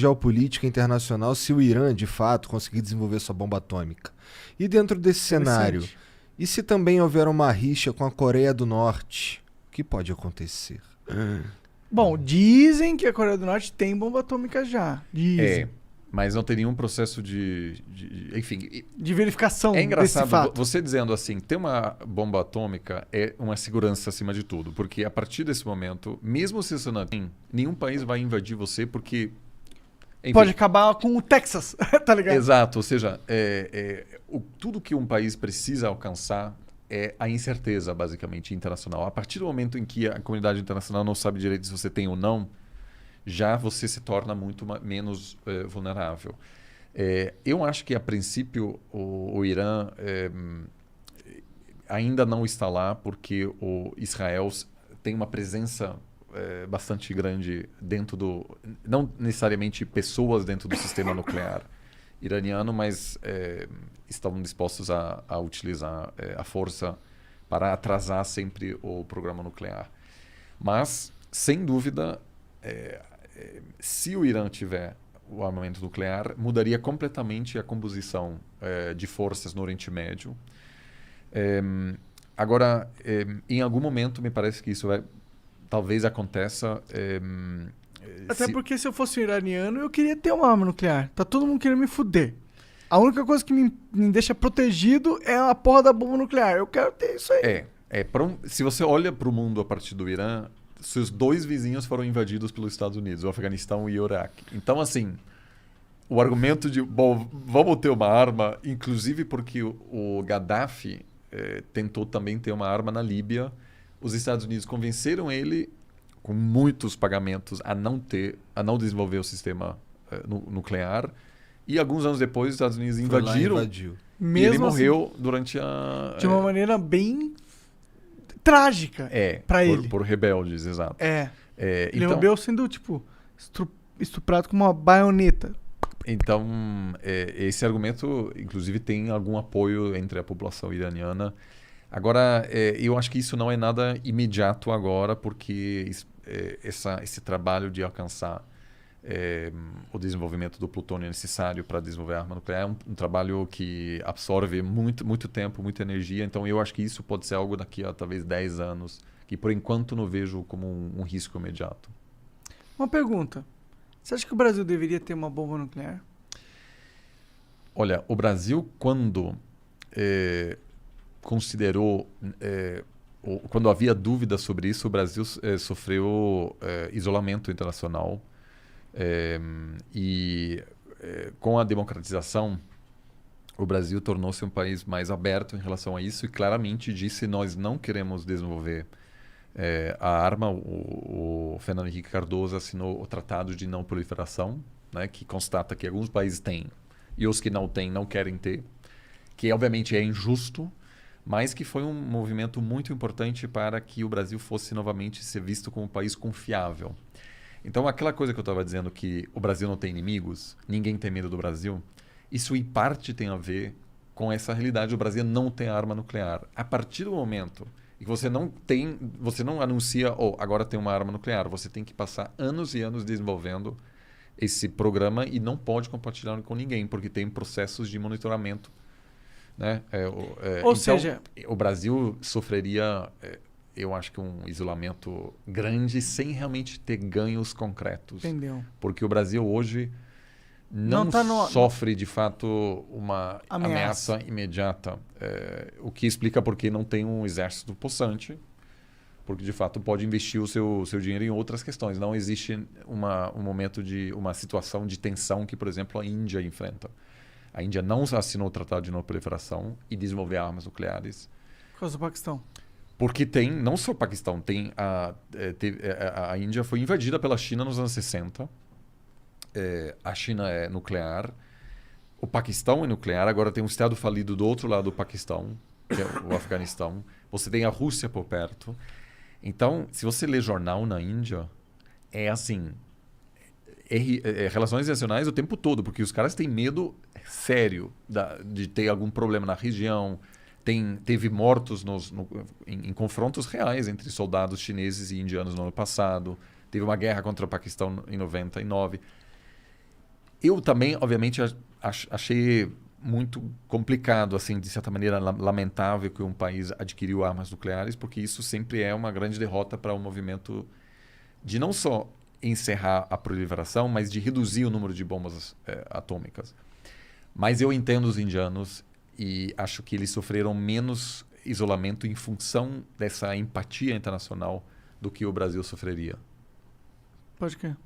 geopolítica internacional se o Irã, de fato, conseguir desenvolver sua bomba atômica? E dentro desse cenário, Interessante. e se também houver uma rixa com a Coreia do Norte? O que pode acontecer? Bom, dizem que a Coreia do Norte tem bomba atômica já. É, Dizem. mas não tem nenhum processo enfim, De verificação é desse engraçado fato. você dizendo assim, ter uma bomba atômica é uma segurança acima de tudo, porque a partir desse momento, mesmo se você não tem, nenhum país vai invadir você porque... Enfim, Pode acabar com o Texas, tá ligado? exato, ou seja, tudo que um país precisa alcançar é a incerteza, basicamente, internacional. A partir do momento em que a comunidade internacional não sabe direito se você tem ou não, já você se torna muito menos vulnerável. Eu acho que, a princípio, o Irã ainda não está lá porque o Israel tem uma presença bastante grande dentro do... Não necessariamente pessoas dentro do sistema nuclear iraniano, mas estão dispostos a utilizar a força para atrasar sempre o programa nuclear. Mas, sem dúvida, se o Irã tiver o armamento nuclear, mudaria completamente a composição de forças no Oriente Médio. Agora, em algum momento, me parece que isso talvez aconteça. Até porque se eu fosse um iraniano, eu queria ter uma arma nuclear. Tá todo mundo querendo me fuder. A única coisa que me deixa protegido é a porra da bomba nuclear. Eu quero ter isso aí. Se você olha para o mundo a partir do Irã, seus dois vizinhos foram invadidos pelos Estados Unidos, o Afeganistão e o Iraque. Então, assim, o argumento de, bom, vamos ter uma arma, inclusive porque o Gaddafi tentou também ter uma arma na Líbia. Os Estados Unidos convenceram ele, com muitos pagamentos, a não desenvolver o sistema nuclear. E alguns anos depois, os Estados Unidos invadiram. Invadiu. E ele Mesmo assim, morreu durante a... de uma maneira bem trágica pra ele. Por rebeldes, exato. Ele Então, morreu sendo, tipo, estuprado com uma baioneta. Então, esse argumento, inclusive, tem algum apoio entre a população iraniana. Agora, eu acho que isso não é nada imediato agora, porque esse trabalho de alcançar o desenvolvimento do plutônio necessário para desenvolver a arma nuclear é um trabalho que absorve muito, muito tempo, muita energia. Então, eu acho que isso pode ser algo daqui a talvez 10 anos, que por enquanto não vejo como um risco imediato. Uma pergunta. Você acha que o Brasil deveria ter uma bomba nuclear? Olha, o Brasil, quando considerou, quando havia dúvidas sobre isso, o Brasil sofreu isolamento internacional. Com a democratização, o Brasil tornou-se um país mais aberto em relação a isso e claramente disse: nós não queremos desenvolver a arma. O Fernando Henrique Cardoso assinou o Tratado de Não Proliferação, né, que constata que alguns países têm e os que não têm não querem ter, que obviamente é injusto, mas que foi um movimento muito importante para que o Brasil fosse novamente ser visto como um país confiável. Então, aquela coisa que eu estava dizendo, que o Brasil não tem inimigos, ninguém tem medo do Brasil, isso em parte tem a ver com essa realidade. O Brasil não tem arma nuclear. A partir do momento em que você não anuncia, agora tem uma arma nuclear, você tem que passar anos e anos desenvolvendo esse programa e não pode compartilhar com ninguém, porque tem processos de monitoramento, né? Ou seja, o Brasil sofreria... eu acho que um isolamento grande sem realmente ter ganhos concretos. Entendeu? Porque o Brasil hoje não sofre, de fato, uma ameaça imediata. O que explica porque não tem um exército possante, porque, de fato, pode investir o seu dinheiro em outras questões. Não existe um momento de uma situação de tensão que, por exemplo, a Índia enfrenta. A Índia não assinou o Tratado de Não Proliferação e desenvolver armas nucleares. Por causa do Paquistão. Porque tem, não só o Paquistão, a Índia foi invadida pela China nos anos 60. A China é nuclear. O Paquistão é nuclear. Agora tem um estado falido do outro lado do Paquistão, que é o Afeganistão. Você tem a Rússia por perto. Então, se você lê jornal na Índia, é assim... relações internacionais o tempo todo, porque os caras têm medo sério de ter algum problema na região. Teve mortos em confrontos reais entre soldados chineses e indianos no ano passado. Teve uma guerra contra o Paquistão em 99. Eu também, obviamente, achei muito complicado, assim, de certa maneira lamentável que um país adquiriu armas nucleares, porque isso sempre é uma grande derrota para o movimento de não só encerrar a proliferação, mas de reduzir o número de bombas atômicas. Mas eu entendo os indianos e acho que eles sofreram menos isolamento em função dessa empatia internacional do que o Brasil sofreria. Pode crer.